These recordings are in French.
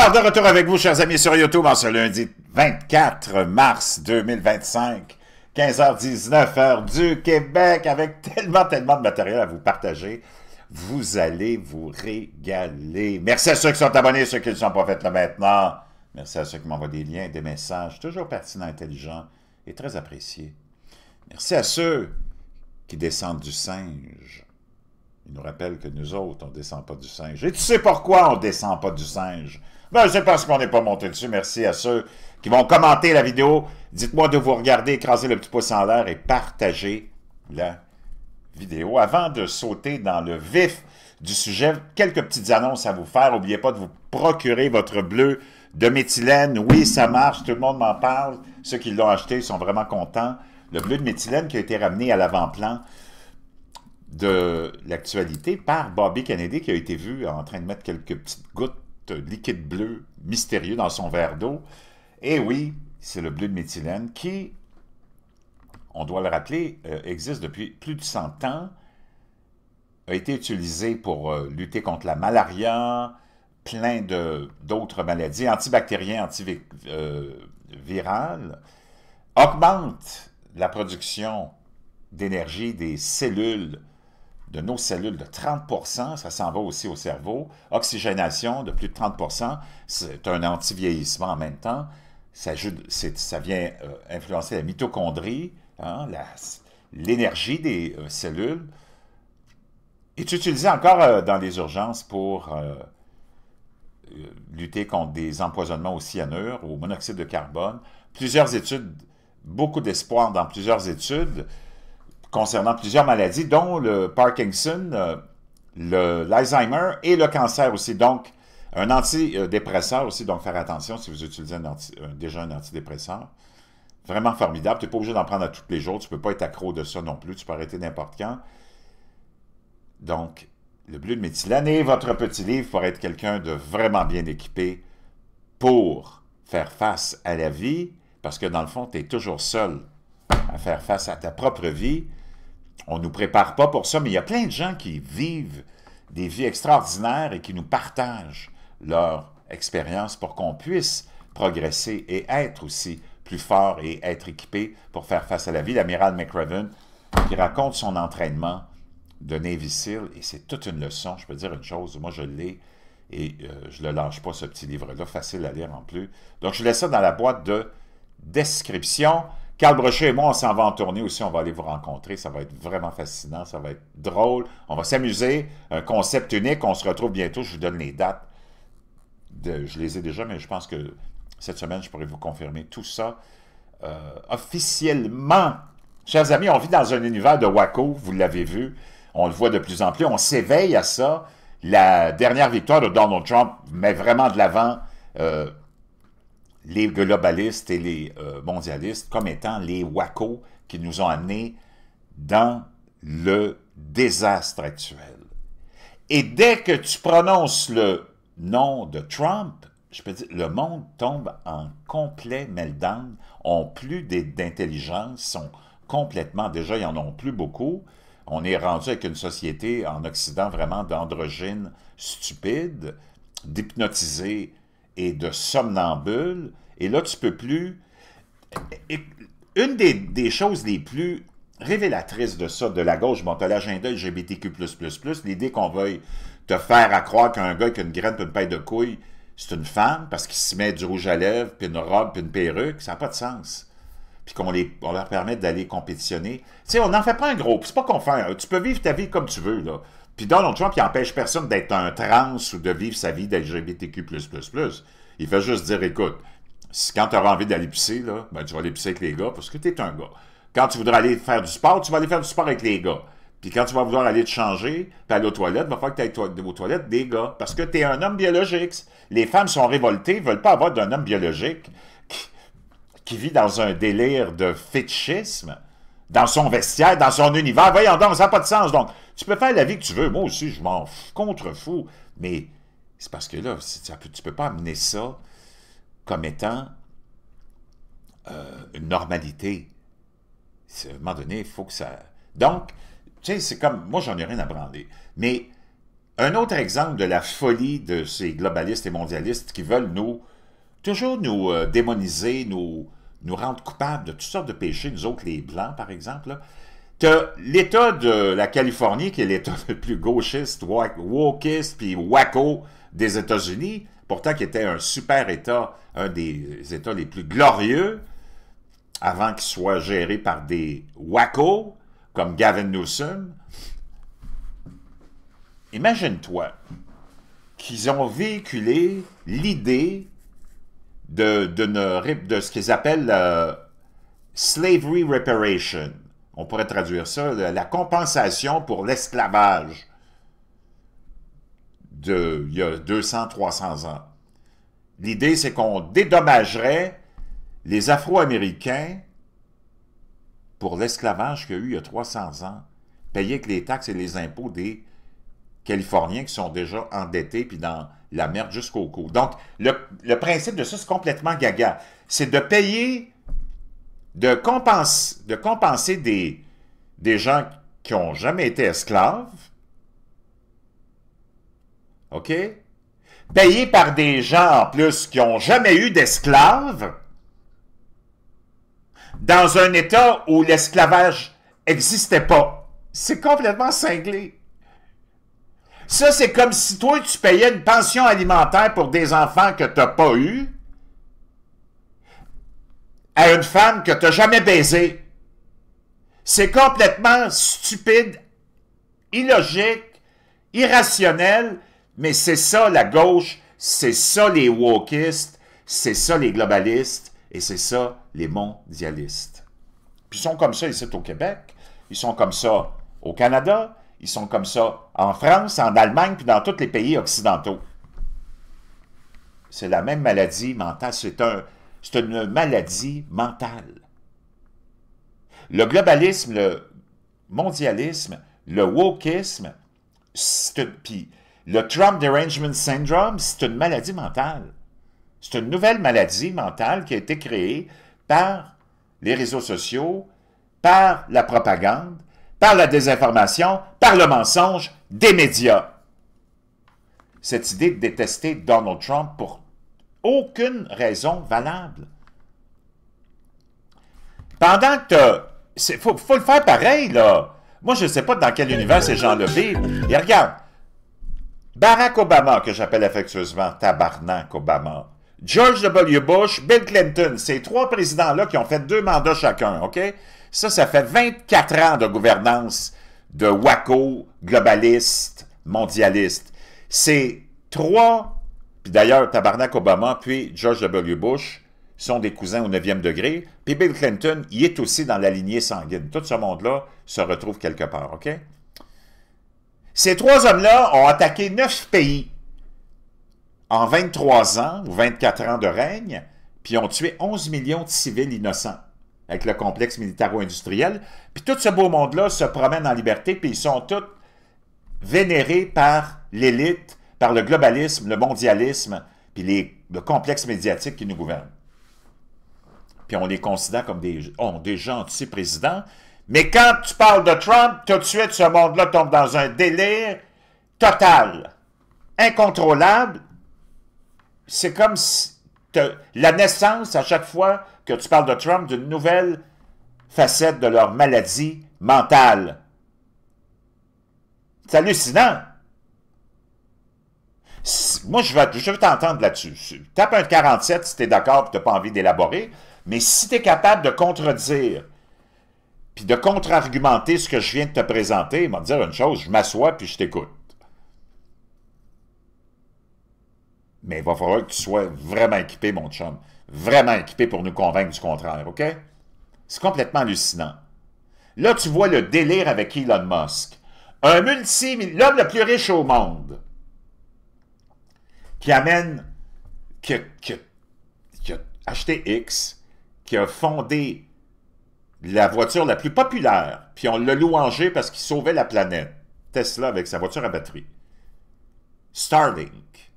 Alors, de retour avec vous, chers amis, sur YouTube, en ce lundi 24 mars 2025, 15h19, heure du Québec, avec tellement de matériel à vous partager. Vous allez vous régaler. Merci à ceux qui sont abonnés, ceux qui ne sont pas faits là maintenant. Merci à ceux qui m'envoient des liens, des messages, toujours pertinents, intelligents et très appréciés. Merci à ceux qui descendent du singe. Il nous rappelle que nous autres, on ne descend pas du singe. Et tu sais pourquoi on ne descend pas du singe? Ben, c'est parce qu'on n'est pas monté dessus. Merci à ceux qui vont commenter la vidéo. Dites-moi de vous regarder, écraser le petit pouce en l'air et partager la vidéo. Avant de sauter dans le vif du sujet, quelques petites annonces à vous faire. N'oubliez pas de vous procurer votre bleu de méthylène. Oui, ça marche, tout le monde m'en parle. Ceux qui l'ont acheté sont vraiment contents. Le bleu de méthylène qui a été ramené à l'avant-plan de l'actualité par Bobby Kennedy, qui a été vu en train de mettre quelques petites gouttes de liquide bleu mystérieux dans son verre d'eau. Et oui, c'est le bleu de méthylène qui, on doit le rappeler, existe depuis plus de 100 ans, a été utilisé pour lutter contre la malaria, plein d'autres maladies, antibactériennes, antivirales, augmente la production d'énergie des cellules, de nos cellules de 30%, ça s'en va aussi au cerveau, oxygénation de plus de 30%, c'est un anti-vieillissement en même temps, ça vient influencer la mitochondrie, hein, l'énergie des cellules, est utilisé encore dans les urgences pour lutter contre des empoisonnements au cyanure, au monoxyde de carbone. Plusieurs études, beaucoup d'espoir dans plusieurs études, concernant plusieurs maladies, dont le Parkinson, l'Alzheimer et le cancer aussi. Donc, un antidépresseur aussi, donc faire attention si vous utilisez déjà un antidépresseur. Vraiment formidable. Tu n'es pas obligé d'en prendre à tous les jours. Tu ne peux pas être accro de ça non plus. Tu peux arrêter n'importe quand. Donc, le bleu de méthylène et votre petit livre pour être quelqu'un de vraiment bien équipé pour faire face à la vie, parce que dans le fond, tu es toujours seul à faire face à ta propre vie. On ne nous prépare pas pour ça, mais il y a plein de gens qui vivent des vies extraordinaires et qui nous partagent leur expérience pour qu'on puisse progresser et être aussi plus fort et être équipé pour faire face à la vie. L'amiral McRaven qui raconte son entraînement de Navy SEAL, et c'est toute une leçon. Je peux dire une chose, moi je l'ai et je ne le lâche pas, ce petit livre-là, facile à lire en plus. Donc je laisse ça dans la boîte de description. Carl Brochet et moi, on s'en va en tournée aussi, on va aller vous rencontrer, ça va être vraiment fascinant, ça va être drôle, on va s'amuser, un concept unique, on se retrouve bientôt, je vous donne les dates, je les ai déjà, mais je pense que cette semaine, je pourrai vous confirmer tout ça officiellement. Chers amis, on vit dans un univers de wacko, vous l'avez vu, on le voit de plus en plus, on s'éveille à ça. La dernière victoire de Donald Trump met vraiment de l'avant les globalistes et les mondialistes comme étant les wackos qui nous ont amenés dans le désastre actuel. Et dès que tu prononces le nom de Trump, je peux dire, le monde tombe en complet meltdown, ont plus d'intelligence, sont complètement, déjà ils n'en ont plus beaucoup. On est rendu avec une société en Occident vraiment d'androgynes stupides, d'hypnotisés et de somnambules, et là, tu peux plus... Une des choses les plus révélatrices de ça, de la gauche, bon, tu as l'agenda LGBTQ++, l'idée qu'on veuille te faire à croire qu'un gars qui a une graine puis une paille de couilles, c'est une femme, parce qu'il se met du rouge à lèvres, puis une robe, puis une perruque, ça n'a pas de sens. Puis qu'on leur permette d'aller compétitionner. Tu sais, on n'en fait pas un gros... C'est pas qu'on fait... Tu peux vivre ta vie comme tu veux, là. Puis Donald Trump, il n'empêche personne d'être un trans ou de vivre sa vie d'LGBTQ++. Il fait juste dire, écoute, quand tu auras envie d'aller pisser, là, ben, tu vas aller pisser avec les gars parce que tu es un gars. Quand tu voudras aller faire du sport, tu vas aller faire du sport avec les gars. Puis quand tu vas vouloir aller te changer, puis aller aux toilettes, il va falloir que tu ailles aux toilettes des gars. Parce que tu es un homme biologique. Les femmes sont révoltées, ne veulent pas avoir d'un homme biologique qui vit dans un délire de fétichisme, dans son vestiaire, dans son univers. Voyons donc, ça n'a pas de sens. Donc, tu peux faire la vie que tu veux. Moi aussi, je m'en contrefous. Mais c'est parce que là, tu ne peux pas amener ça comme étant une normalité. À un moment donné, il faut que ça... Donc, tu sais, c'est comme... Moi, j'en ai rien à branler. Mais un autre exemple de la folie de ces globalistes et mondialistes qui veulent toujours nous démoniser, nous rendre coupables de toutes sortes de péchés, nous autres les Blancs par exemple. Tu as l'État de la Californie, qui est l'État le plus gauchiste, wokiste, puis wacko des États-Unis, pourtant qui était un super État, un des États les plus glorieux, avant qu'il soit géré par des wackos, comme Gavin Newsom. Imagine-toi qu'ils ont véhiculé l'idée de ce qu'ils appellent slavery reparation. On pourrait traduire ça, la compensation pour l'esclavage il y a 200-300 ans. L'idée, c'est qu'on dédommagerait les Afro-Américains pour l'esclavage qu'il y a eu il y a 300 ans, payés avec les taxes et les impôts des Californiens qui sont déjà endettés puis dans la merde jusqu'au cou. Donc, le principe de ça, c'est complètement gaga. C'est de payer, de compenser des gens qui n'ont jamais été esclaves, OK? Payés par des gens, en plus, qui n'ont jamais eu d'esclaves, dans un État où l'esclavage n'existait pas. C'est complètement cinglé. Ça, c'est comme si toi, tu payais une pension alimentaire pour des enfants que tu n'as pas eus à une femme que tu n'as jamais baisée. C'est complètement stupide, illogique, irrationnel, mais c'est ça la gauche, c'est ça les wokistes, c'est ça les globalistes, et c'est ça les mondialistes. Puis ils sont comme ça ici au Québec, ils sont comme ça au Canada, ils sont comme ça en France, en Allemagne, puis dans tous les pays occidentaux. C'est la même maladie mentale, c'est une maladie mentale. Le globalisme, le mondialisme, le wokisme, puis le Trump Derangement Syndrome, c'est une maladie mentale. C'est une nouvelle maladie mentale qui a été créée par les réseaux sociaux, par la propagande, par la désinformation, par le mensonge des médias. Cette idée de détester Donald Trump pour aucune raison valable. Pendant que faut le faire pareil, là. Moi, je ne sais pas dans quel univers ces gens-là vivent. Et regarde, Barack Obama, que j'appelle affectueusement Tabarnak Obama, George W. Bush, Bill Clinton, ces trois présidents-là qui ont fait 2 mandats chacun, OK? Ça fait 24 ans de gouvernance de wacko, globaliste, mondialiste. Ces trois, puis d'ailleurs, Tabarnak Obama, puis George W. Bush, sont des cousins au 9e degré, puis Bill Clinton, il est aussi dans la lignée sanguine. Tout ce monde-là se retrouve quelque part, OK? Ces trois hommes-là ont attaqué 9 pays en 23 ans ou 24 ans de règne, puis ont tué 11 millions de civils innocents avec le complexe militaro-industriel. Puis tout ce beau monde-là se promène en liberté, puis ils sont tous vénérés par l'élite, par le globalisme, le mondialisme, puis le complexe médiatique qui nous gouverne. Puis on les considère comme des gentils présidents. Mais quand tu parles de Trump, tout de suite, ce monde-là tombe dans un délire total, incontrôlable. C'est comme si la naissance, à chaque fois que tu parles de Trump, d'une nouvelle facette de leur maladie mentale. C'est hallucinant. Moi, je veux t'entendre là-dessus. Tape un 47 si tu es d'accord et tu n'as pas envie d'élaborer, mais si tu es capable de contredire puis de contre-argumenter ce que je viens de te présenter, il va me dire une chose, je m'assois puis je t'écoute. Mais il va falloir que tu sois vraiment équipé, mon chum. Vraiment équipé pour nous convaincre du contraire, OK? C'est complètement hallucinant. Là, tu vois le délire avec Elon Musk. L'homme le plus riche au monde, qui a acheté X, qui a fondé la voiture la plus populaire, puis on l'a louangé parce qu'il sauvait la planète. Tesla avec sa voiture à batterie. Starlink.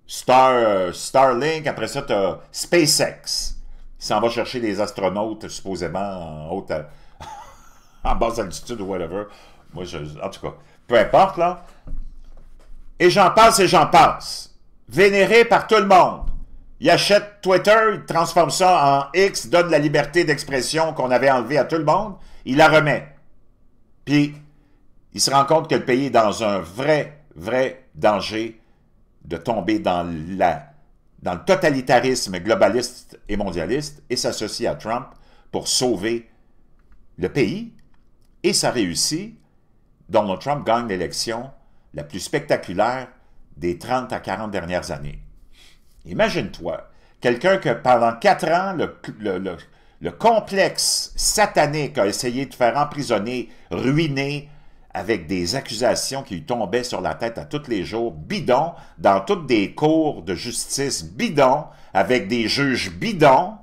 Starlink, après ça, tu as SpaceX. Il s'en va chercher des astronautes, supposément, en basse altitude ou whatever, Moi, en tout cas, peu importe, là. Et j'en passe et j'en passe. Vénéré par tout le monde. Il achète Twitter, il transforme ça en X, donne la liberté d'expression qu'on avait enlevée à tout le monde, il la remet. Puis, il se rend compte que le pays est dans un vrai danger de tomber dans le totalitarisme globaliste et mondialiste et s'associe à Trump pour sauver le pays. Et ça réussit. Donald Trump gagne l'élection la plus spectaculaire des 30 à 40 dernières années. Imagine-toi, quelqu'un que pendant 4 ans, le complexe satanique a essayé de faire emprisonner, ruiner, avec des accusations qui lui tombaient sur la tête à tous les jours, bidons, dans toutes des cours de justice bidons, avec des juges bidons,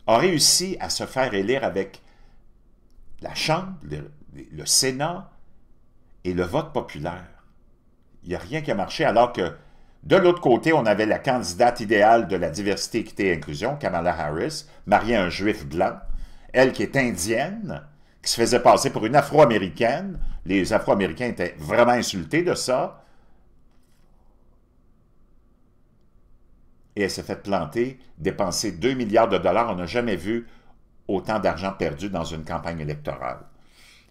a réussi à se faire élire avec la Chambre, le Sénat et le vote populaire. Il n'y a rien qui a marché, alors que de l'autre côté, on avait la candidate idéale de la diversité, équité et inclusion, Kamala Harris, mariée à un juif blanc, elle qui est indienne, qui se faisait passer pour une Afro-Américaine. Les Afro-Américains étaient vraiment insultés de ça. Et elle s'est fait planter, dépenser 2 milliards de dollars. On n'a jamais vu autant d'argent perdu dans une campagne électorale.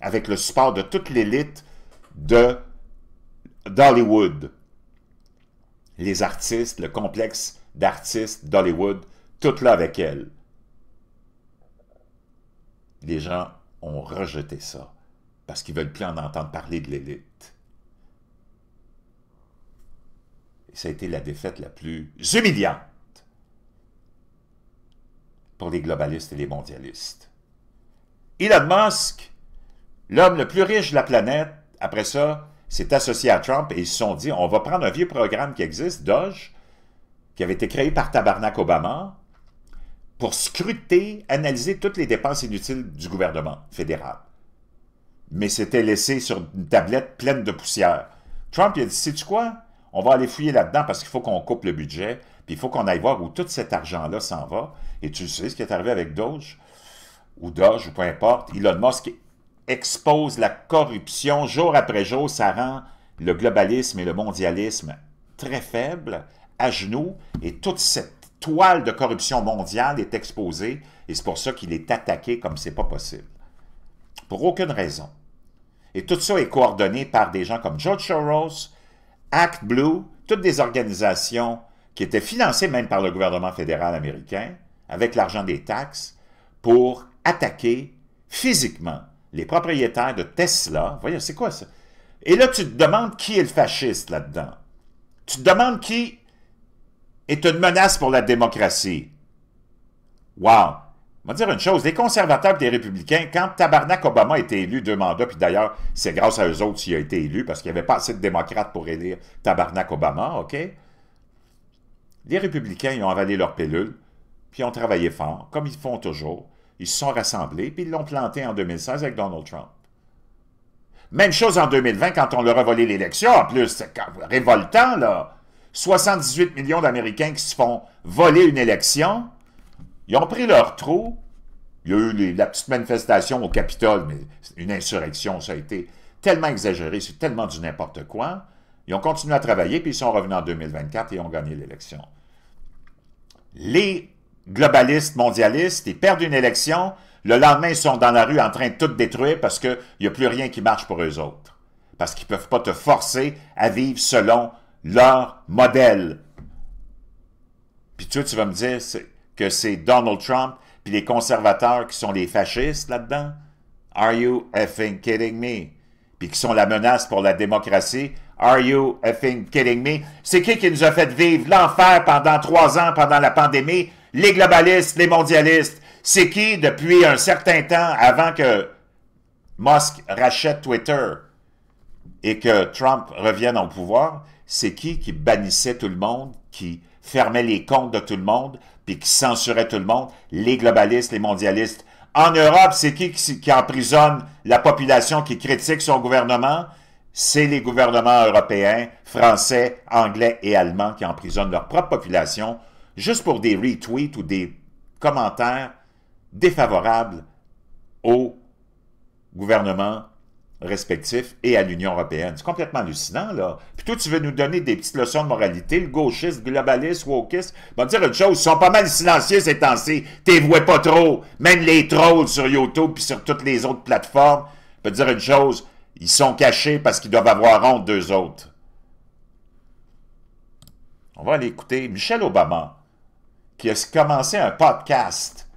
Avec le support de toute l'élite d'Hollywood. Les artistes, le complexe d'artistes d'Hollywood, tout là avec elle. Les gens ont rejeté ça parce qu'ils ne veulent plus en entendre parler de l'élite. Et ça a été la défaite la plus humiliante pour les globalistes et les mondialistes. Elon Musk, l'homme le plus riche de la planète, après ça, s'est associé à Trump et ils se sont dit, on va prendre un vieux programme qui existe, Doge, qui avait été créé par Tabarnak Obama, pour scruter, analyser toutes les dépenses inutiles du gouvernement fédéral. Mais c'était laissé sur une tablette pleine de poussière. Trump, il a dit, sais-tu quoi? On va aller fouiller là-dedans parce qu'il faut qu'on coupe le budget, puis il faut qu'on aille voir où tout cet argent-là s'en va. Et tu sais ce qui est arrivé avec Doge, ou peu importe. Elon Musk expose la corruption jour après jour, ça rend le globalisme et le mondialisme très faibles, à genoux, et toute cette toile de corruption mondiale est exposée, et c'est pour ça qu'il est attaqué comme c'est pas possible. Pour aucune raison. Et tout ça est coordonné par des gens comme George Soros, Act Blue, toutes des organisations qui étaient financées même par le gouvernement fédéral américain, avec l'argent des taxes, pour attaquer physiquement les propriétaires de Tesla. Voyez, c'est quoi ça? Et là, tu te demandes qui est le fasciste là-dedans. Tu te demandes qui est une menace pour la démocratie. Wow! On va dire une chose, les conservateurs et les républicains, quand Tabarnak Obama a été élu 2 mandats, puis d'ailleurs, c'est grâce à eux autres s'il a été élu, parce qu'il n'y avait pas assez de démocrates pour élire Tabarnak Obama, OK? Les républicains, ils ont avalé leur pilule, puis ils ont travaillé fort, comme ils font toujours. Ils se sont rassemblés, puis ils l'ont planté en 2016 avec Donald Trump. Même chose en 2020, quand on leur a volé l'élection, en plus, c'est révoltant, là. 78 millions d'Américains qui se font voler une élection. Ils ont pris leur trou. Il y a eu la petite manifestation au Capitole, mais une insurrection, ça a été tellement exagéré, c'est tellement du n'importe quoi. Ils ont continué à travailler, puis ils sont revenus en 2024 et ont gagné l'élection. Les globalistes, mondialistes, ils perdent une élection, le lendemain, ils sont dans la rue en train de tout détruire parce qu'il n'y a plus rien qui marche pour eux autres. Parce qu'ils ne peuvent pas te forcer à vivre selon leur modèle. Puis tu vas me dire que c'est Donald Trump puis les conservateurs qui sont les fascistes là-dedans? Are you effing kidding me? Puis qui sont la menace pour la démocratie? Are you effing kidding me? C'est qui nous a fait vivre l'enfer pendant 3 ans, pendant la pandémie? Les globalistes, les mondialistes. C'est qui, depuis un certain temps, avant que Musk rachète Twitter et que Trump revienne au pouvoir, c'est qui bannissait tout le monde, qui fermait les comptes de tout le monde, puis qui censurait tout le monde? Les globalistes, les mondialistes. En Europe, c'est qui emprisonne la population qui critique son gouvernement? C'est les gouvernements européens, français, anglais et allemands qui emprisonnent leur propre population juste pour des retweets ou des commentaires défavorables au gouvernement respectifs et à l'Union européenne. C'est complètement hallucinant, là. Puis toi, tu veux nous donner des petites leçons de moralité, le gauchiste, globaliste, wokiste. Va te dire une chose, ils sont pas mal silencieux ces temps-ci. T'es vois pas trop. Même les trolls sur YouTube puis sur toutes les autres plateformes. Je peux te dire une chose, ils sont cachés parce qu'ils doivent avoir honte d'eux autres. On va aller écouter Michelle Obama, qui a commencé un podcast.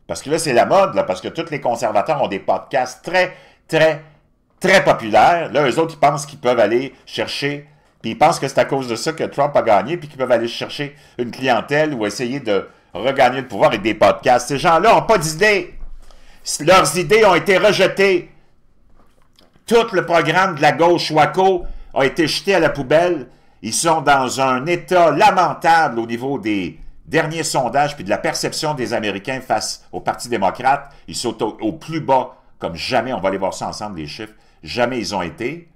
Parce que là, c'est la mode, là, parce que tous les conservateurs ont des podcasts très populaires. Là, eux autres, ils pensent qu'ils peuvent aller chercher, puis ils pensent que c'est à cause de ça que Trump a gagné, puis qu'ils peuvent aller chercher une clientèle ou essayer de regagner le pouvoir avec des podcasts. Ces gens-là n'ont pas d'idées. Leurs idées ont été rejetées. Tout le programme de la gauche WACO a été jeté à la poubelle. Ils sont dans un état lamentable au niveau des derniers sondages puis de la perception des Américains face au Parti démocrate. Ils sont au plus bas comme jamais. On va aller voir ça ensemble, les chiffres. Jamais ils ont été.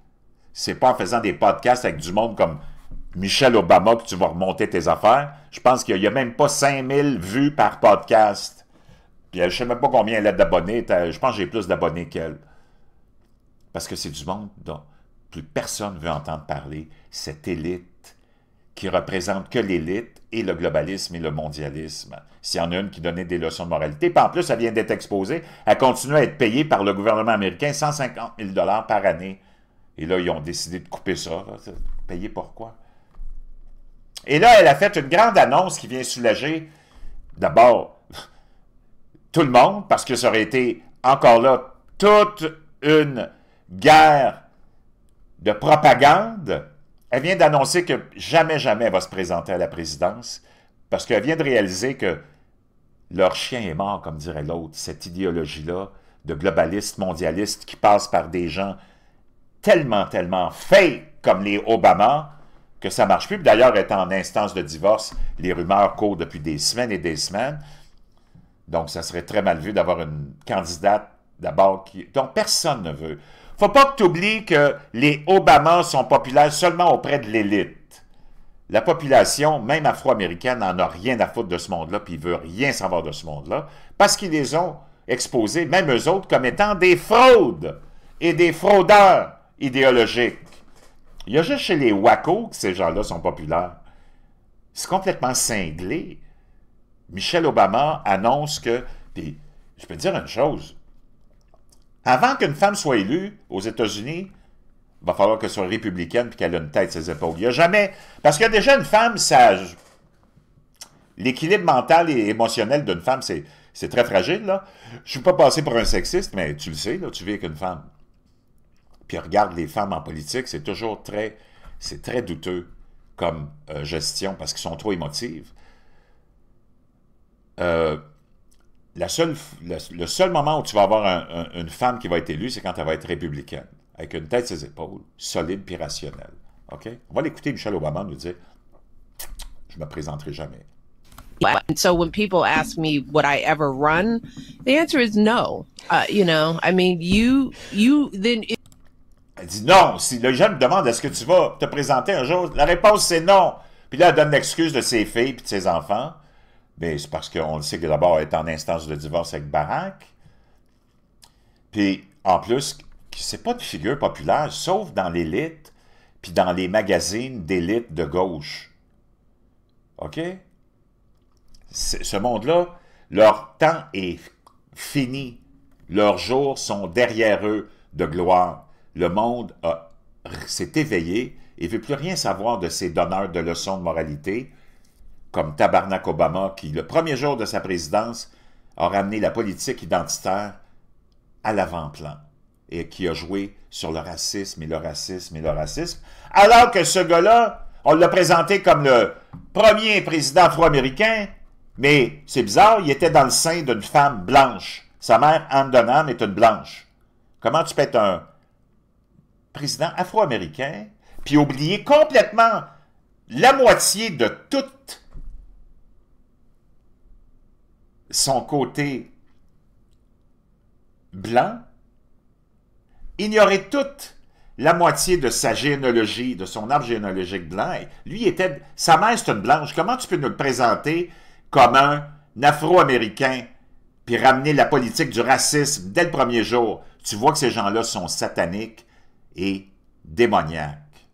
C'est pas en faisant des podcasts avec du monde comme Michelle Obama que tu vas remonter tes affaires. Je pense qu'il n'y a même pas 5000 vues par podcast. Puis je ne sais même pas combien elle a d'abonnés. Je pense que j'ai plus d'abonnés qu'elle. Parce que c'est du monde dont plus personne ne veut entendre parler. Cette élite qui représente que l'élite et le globalisme et le mondialisme. S'il y en a une qui donnait des leçons de moralité, puis en plus, elle vient d'être exposée, elle continue à être payée par le gouvernement américain 150 000 $ par année. Et là, ils ont décidé de couper ça. Payé pourquoi? Et là, elle a fait une grande annonce qui vient soulager, d'abord, tout le monde, parce que ça aurait été, encore là, toute une guerre de propagande. Elle vient d'annoncer que jamais elle va se présenter à la présidence parce qu'elle vient de réaliser que leur chien est mort, comme dirait l'autre, cette idéologie-là de globaliste, mondialiste qui passe par des gens tellement fake comme les Obama que ça ne marche plus. D'ailleurs, elle est en instance de divorce. Les rumeurs courent depuis des semaines et des semaines. Donc, ça serait très mal vu d'avoir une candidate d'abord dont personne ne veut. Faut pas que tu oublies que les Obama sont populaires seulement auprès de l'élite. La population, même afro-américaine, n'en a rien à foutre de ce monde-là, puis il ne veut rien savoir de ce monde-là, parce qu'ils les ont exposés, même eux autres, comme étant des fraudes et des fraudeurs idéologiques. Il y a juste chez les WACO que ces gens-là sont populaires. C'est complètement cinglé. Michelle Obama annonce que... Puis, je peux te dire une chose. Avant qu'une femme soit élue aux États-Unis, il va falloir qu'elle soit républicaine et qu'elle ait une tête sur ses épaules. Il n'y a jamais... Parce que déjà, une femme, ça... L'équilibre mental et émotionnel d'une femme, c'est très fragile, là. Je ne suis pas passé pour un sexiste, mais tu le sais, là, tu vis avec une femme. Puis regarde les femmes en politique, c'est toujours très... C'est très douteux comme gestion, parce qu'ils sont trop émotives. Le seul moment où tu vas avoir une femme qui va être élue, c'est quand elle va être républicaine, avec une tête sur ses épaules, solide puis rationnelle. OK? On va l'écouter, Michelle Obama nous dire « Je ne me présenterai jamais ». And so when people ask me would I ever run, the answer is no. You know, I mean, you then... Elle dit non. Si le jeune me demande est-ce que tu vas te présenter un jour, la réponse c'est non. Puis là, elle donne l'excuse de ses filles et de ses enfants. Mais c'est parce qu'on le sait que d'abord, elle est en instance de divorce avec Barack. Puis, en plus, c'est pas de figure populaire, sauf dans l'élite, puis dans les magazines d'élite de gauche. OK? Ce monde-là, leur temps est fini. Leurs jours sont derrière eux de gloire. Le monde s'est éveillé et ne veut plus rien savoir de ces donneurs de leçons de moralité, comme Tabarnak Obama, qui, le premier jour de sa présidence, a ramené la politique identitaire à l'avant-plan et qui a joué sur le racisme et le racisme et le racisme, alors que ce gars-là, on l'a présenté comme le premier président afro-américain, mais c'est bizarre, il était dans le sein d'une femme blanche. Sa mère, Anne Dunham, est une blanche. Comment tu peux être un président afro-américain puis oublier complètement la moitié de toute son côté blanc, ignorer toute la moitié de sa généalogie, de son arbre généalogique blanc. Lui, sa mère, c'est une blanche. Comment tu peux nous le présenter comme un Afro-Américain, puis puis ramener la politique du racisme dès le premier jour, tu vois que ces gens-là sont sataniques et démoniaques.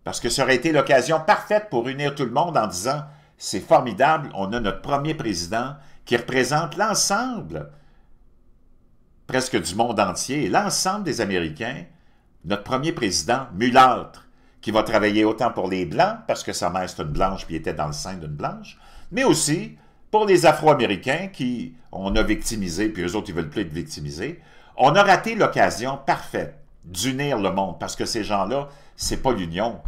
Parce que ça aurait été l'occasion parfaite pour unir tout le monde en disant « C'est formidable, on a notre premier président qui représente l'ensemble, presque du monde entier, l'ensemble des Américains, notre premier président mulâtre, qui va travailler autant pour les Blancs, parce que sa mère c'est une blanche puis était dans le sein d'une blanche, mais aussi pour les Afro-Américains qui on a victimisé, puis eux autres ils veulent plus être victimisés. On a raté l'occasion parfaite d'unir le monde, parce que ces gens-là, c'est pas l'union,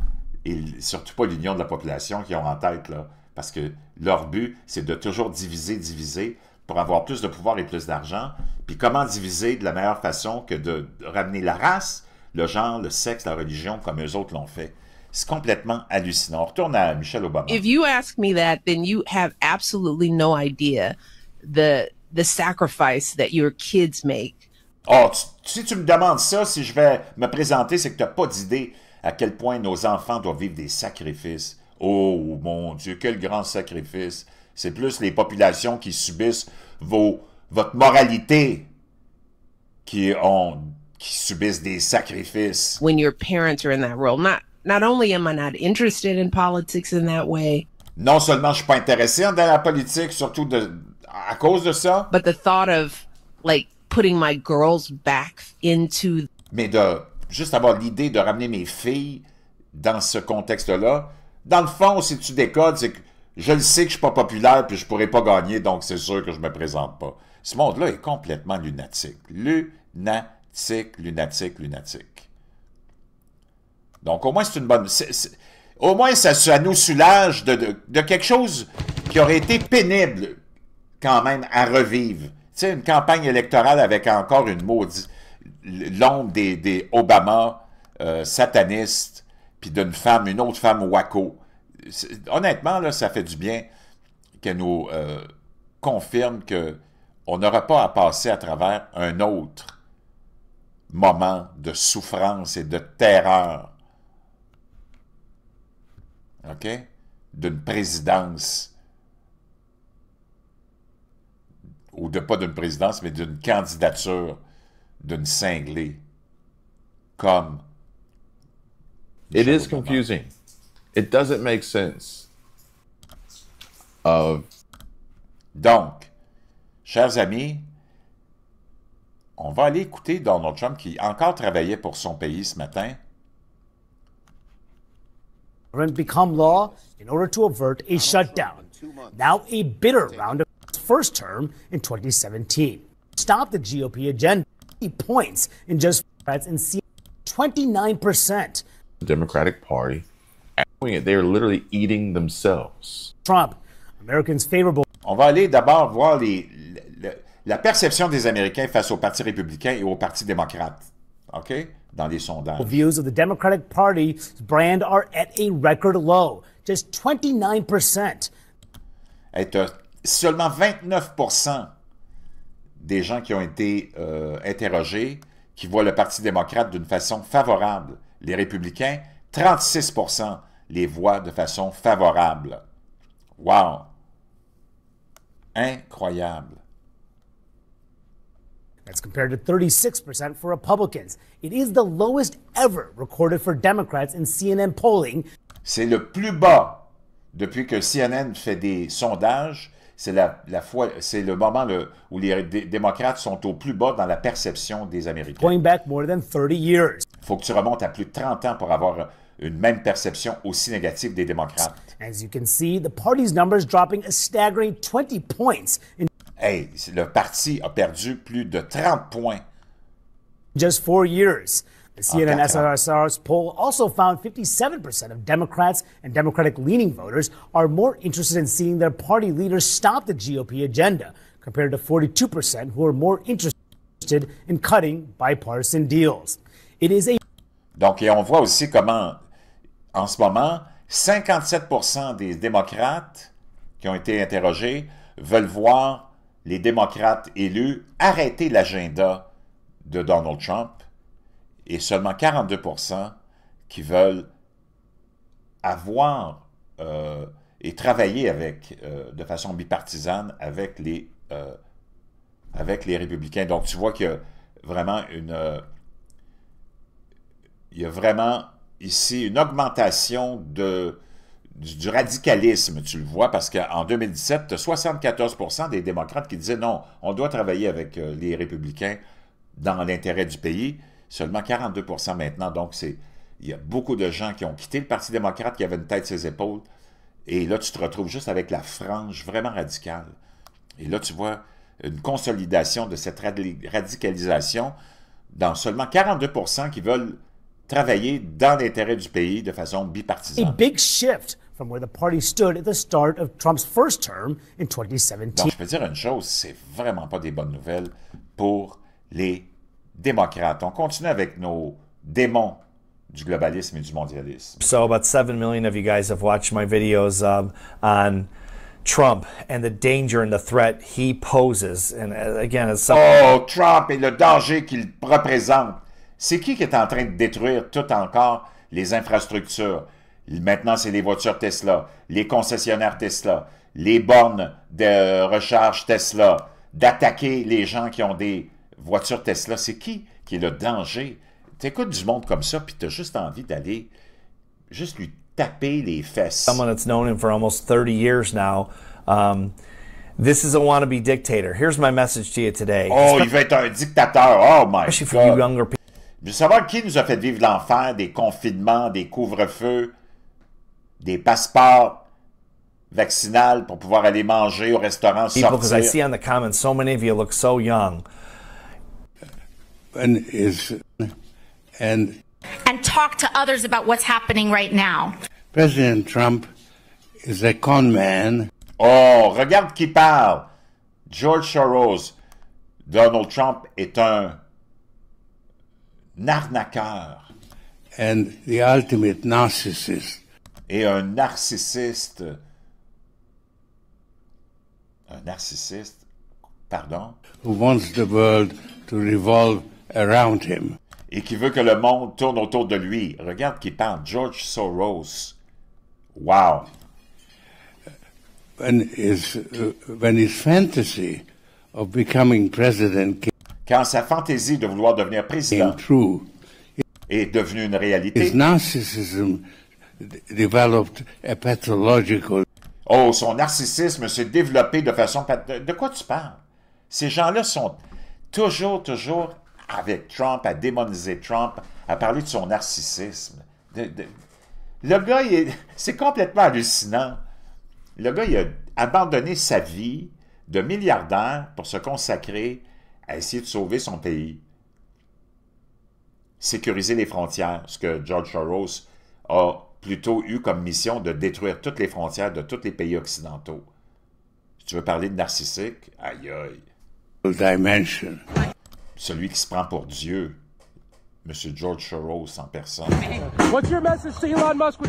et surtout pas l'union de la population qu'ils ont en tête, là, parce que leur but, c'est de toujours diviser, pour avoir plus de pouvoir et plus d'argent. Puis comment diviser de la meilleure façon que de ramener la race, le genre, le sexe, la religion, comme eux autres l'ont fait. C'est complètement hallucinant. On retourne à Michelle Obama. If you ask me that, then you have absolutely no idea the sacrifice that your kids make. Oh, si tu me demandes ça, si je vais me présenter, c'est que tu n'as pas d'idée à quel point nos enfants doivent vivre des sacrifices. Oh mon Dieu, quel grand sacrifice! C'est plus les populations qui subissent votre moralité qui subissent des sacrifices. When your parents are in that role, not only am I not interested in politics in that way, non seulement je suis pas intéressé dans la politique, surtout à cause de ça, but the thought of like putting my girls back into, mais de juste avoir l'idée de ramener mes filles dans ce contexte-là. Dans le fond, si tu décodes, c'est que je le sais que je suis pas populaire puis je pourrais pas gagner, donc c'est sûr que je me présente pas. Ce monde-là est complètement lunatique. Lunatique. Donc au moins c'est une bonne... au moins ça nous soulage de quelque chose qui aurait été pénible quand même à revivre. Tu sais, une campagne électorale avec encore une maudite... l'ombre des Obama satanistes, puis une autre femme wacko. Honnêtement, là, ça fait du bien qu'elle nous confirme qu'on n'aura pas à passer à travers un autre moment de souffrance et de terreur. OK? D'une présidence, ou pas d'une présidence, mais d'une candidature d'une cinglée, comme... It is confusing. It doesn't make sense. Donc, chers amis, on va aller écouter Donald Trump qui encore travaillait pour son pays ce matin. Become law in order to avert a shutdown. Now a bitter round of his first term in 2017. Stop the GOP agenda. 50 points in just Democrats and see 29%. The Democratic Party, they're literally eating themselves. Trump, Americans favorable. On va aller d'abord voir la perception des Américains face au Parti républicain et au Parti démocrate. OK? Dans les sondages. Views of the Democratic Party's brand are at a record low, just 29%. Seulement 29% des gens qui ont été interrogés qui voient le Parti démocrate d'une façon favorable. Les républicains, 36% les voient de façon favorable. Wow! Incroyable. That's compared to 36% for Republicans. It is the lowest ever recorded for Democrats in CNN polling. C'est le plus bas depuis que CNN fait des sondages. C'est c'est le moment où les démocrates sont au plus bas dans la perception des Américains. Going back more than 30 years. Il faut que tu remontes à plus de 30 ans pour avoir une même perception aussi négative des démocrates. As you can see, the party's numbers dropping a staggering 20 points in le parti a perdu plus de 30 points. Just 4 years. The CNN SRSR's poll also found 57% of Democrats and Democratic-leaning voters are more interested in seeing their party leaders stop the GOP agenda, compared to 42% who are more interested in cutting bipartisan deals. It is a... Donc, et on voit aussi comment, en ce moment, 57% des démocrates qui ont été interrogés veulent voir les démocrates élus arrêter l'agenda de Donald Trump et seulement 42% qui veulent avoir et travailler de façon bipartisane avec les républicains. Donc, tu vois qu'il y a vraiment il y a vraiment ici une augmentation du radicalisme, tu le vois, parce qu'en 2017, tu as 74% des démocrates qui disaient non, on doit travailler avec les républicains dans l'intérêt du pays, seulement 42% maintenant. Donc, il y a beaucoup de gens qui ont quitté le Parti démocrate, qui avaient une tête sur les épaules, et là, tu te retrouves juste avec la frange vraiment radicale. Et là, tu vois une consolidation de cette radicalisation dans seulement 42% qui veulent travailler dans l'intérêt du pays de façon bipartisane. A big shift from where the party stood at the start of Trump's first term in 2017. Donc, je peux dire une chose, c'est vraiment pas des bonnes nouvelles pour les démocrates. On continue avec nos démons du globalisme et du mondialisme. So about 7 million of you guys have watched my videos on Trump and the danger and the threat he poses. And again, it's Oh, Trump et le danger qu'il représente. C'est qui est en train de détruire tout encore les infrastructures? Maintenant, c'est les voitures Tesla, les concessionnaires Tesla, les bornes de recharge Tesla, d'attaquer les gens qui ont des voitures Tesla. C'est qui est le danger? Tu écoutes du monde comme ça, puis tu as juste envie d'aller juste lui taper les fesses. Someone that's known him for almost 30 years now. This is a wannabe dictator. Here's my message to you today. Oh, il veut être un dictateur. Oh my Especially for you God. younger people. Je veux savoir qui nous a fait vivre l'enfer, des confinements, des couvre-feux, des passeports vaccinales pour pouvoir aller manger au restaurant, Because I see sortir. on the comments, so many of you look so young. And talk to others about what's happening right now. President Trump is a con man. Oh, regarde qui parle. George Soros. Donald Trump est un arnaqueur. And the ultimate narcissist. Et un narcissiste. Un narcissiste, pardon. Who wants the world to revolve around him. Et qui veut que le monde tourne autour de lui. Regarde qui parle. George Soros. Wow. When his fantasy of becoming president Quand sa fantaisie de vouloir devenir président came true, est devenue une réalité. his narcissism developed a pathological. Oh, son narcissisme s'est développé de façon... De quoi tu parles? Ces gens-là sont toujours avec Trump, à démoniser Trump, à parler de son narcissisme. Le gars, c'est complètement hallucinant. Le gars, il a abandonné sa vie de milliardaire pour se consacrer à essayer de sauver son pays. Sécuriser les frontières, ce que George Soros a plutôt eu comme mission de détruire toutes les frontières de tous les pays occidentaux. Si tu veux parler de narcissique, aïe aïe. Dimension. Celui qui se prend pour Dieu, M. George Soros en personne. What's your message to Elon Musk?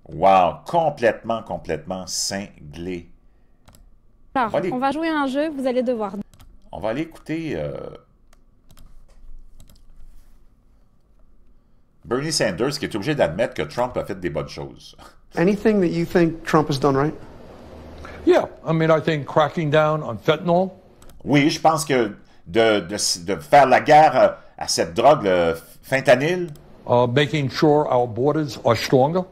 Wow, complètement cinglé. Alors, on va jouer à un jeu, vous allez devoir... On va aller écouter Bernie Sanders, qui est obligé d'admettre que Trump a fait des bonnes choses. Anything that you think Trump has done right? Yeah, I mean, I think cracking down on fentanyl. Oui, je pense que de faire la guerre à cette drogue, le fentanyl, Making sure our borders are stronger.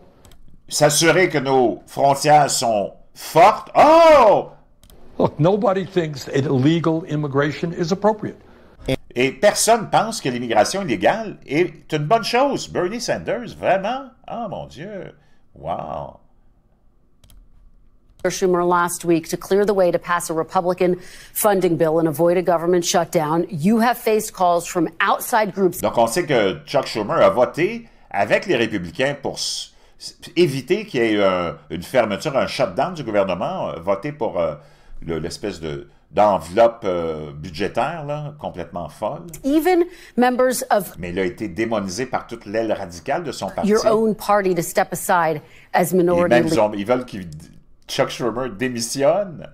s'assurer que nos frontières sont fortes. Oh! Look, nobody thinks that illegal immigration is appropriate. Et personne pense que l'immigration illégale est une bonne chose. Bernie Sanders, vraiment? Oh mon Dieu! Wow! Schumer last week to clear the way to pass a Republican funding bill and avoid a government shutdown. You have faced calls from outside groups. Donc, on sait que Chuck Schumer a voté avec les républicains pour éviter qu'il y ait une fermeture, un shutdown du gouvernement, voté pour l'espèce d'enveloppe budgétaire là, complètement folle. Even members of Mais il a été démonisé par toute l'aile radicale de son parti. your own party to step aside as Et minority même, ils veulent que Chuck Schumer démissionne.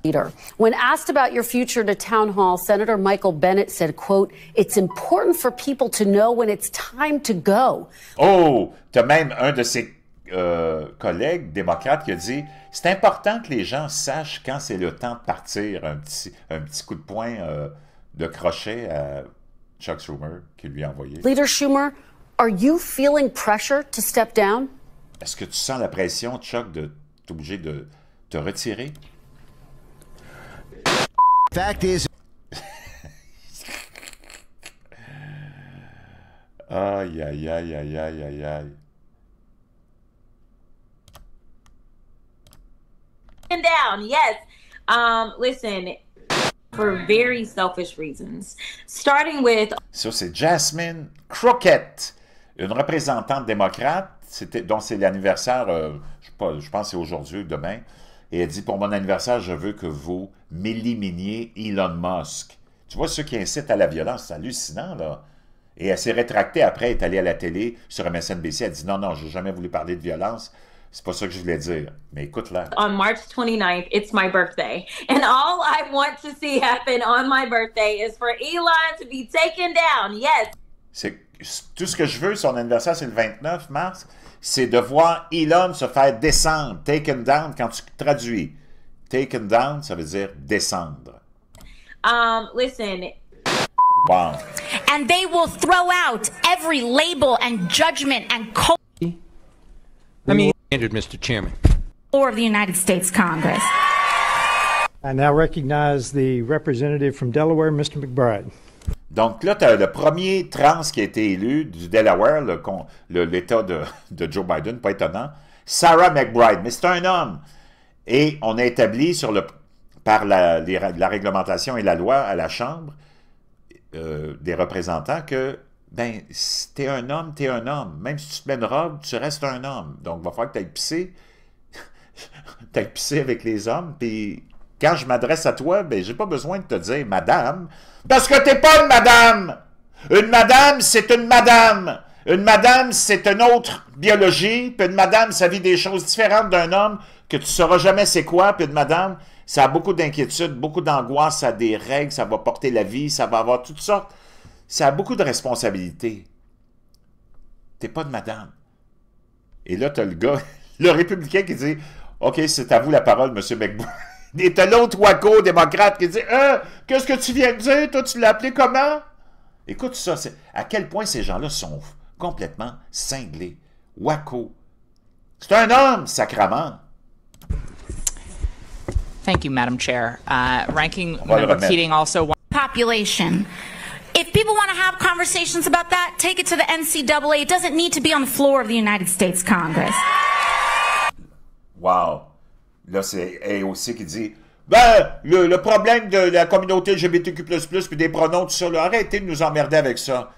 leader. When asked about your future to town hall, Senator Michael Bennet said, quote, "It's important for people to know when it's time to go." Oh, t'as même un de ses collègue démocrate qui a dit « C'est important que les gens sachent quand c'est le temps de partir. » Un petit coup de poing de crochet à Chuck Schumer qui lui a envoyé. Leader Schumer, are you feeling pressure to step down? Est-ce que tu sens la pression, Chuck, de t'obliger de te retirer? Fact is... Aïe, aïe, aïe, aïe, aïe, aïe, aïe. Down, yes. Listen, for very selfish reasons. Starting with... Ça, c'est Jasmine Crockett, une représentante démocrate, dont c'est l'anniversaire, je pense que c'est aujourd'hui ou demain, et elle dit, pour mon anniversaire, je veux que vous m'éliminiez Elon Musk. Tu vois, ceux qui incitent à la violence, c'est hallucinant, là. Et elle s'est rétractée après, elle est allée à la télé, sur MSNBC, elle dit, non, non, je n'ai jamais voulu parler de violence. C'est pas ça que je voulais dire. Mais écoute-la. On March 29th, it's my birthday. And all I want to see happen on my birthday is for Elon to be taken down. Yes. Tout ce que je veux, son anniversaire, c'est le 29 mars, c'est de voir Elon se faire descendre. Taken down, quand tu traduis. Taken down, ça veut dire descendre. Listen. Wow. And they will throw out every label and judgment and Mr. Chairman. floor of the United States Congress. I now recognize the representative from Delaware, Mr. McBride. Donc là, tu as le premier trans qui a été élu du Delaware, l'État de Joe Biden, pas étonnant, Sarah McBride, mais c'est un homme. Et on a établi par la réglementation et la loi à la Chambre des représentants que, ben, si t'es un homme, t'es un homme. Même si tu te mets une robe, tu restes un homme. Donc, il va falloir que tu ailles pisser. Tu ailles pisser avec les hommes, puis quand je m'adresse à toi, ben, j'ai pas besoin de te dire « madame », parce que t'es pas une madame! Une madame, c'est une madame! Une madame, c'est une autre biologie, puis une madame, ça vit des choses différentes d'un homme que tu sauras jamais c'est quoi, puis une madame, ça a beaucoup d'inquiétudes, beaucoup d'angoisse, ça a des règles, ça va porter la vie, ça va avoir toutes sortes. Ça a beaucoup de responsabilités. T'es pas de madame. Et là, t'as le gars, le républicain qui dit « OK, c'est à vous la parole, M. McBride. » Et t'as l'autre wacko démocrate qui dit « qu'est-ce que tu viens de dire? Toi, tu l'as appelé comment? » Écoute ça, à quel point ces gens-là sont complètement cinglés. Wacko. C'est un homme, sacrament. Thank you, Madam Chair. Ranking Member Keating also... Population. If people want to have conversations about that, take it to the NCAA. It doesn't need to be on the floor of the United States Congress. Wow. Là, c'est AOC qui dit « Ben, le problème de la communauté LGBTQ+, puis des pronoms, tout ça, là, arrêtez de nous emmerder avec ça.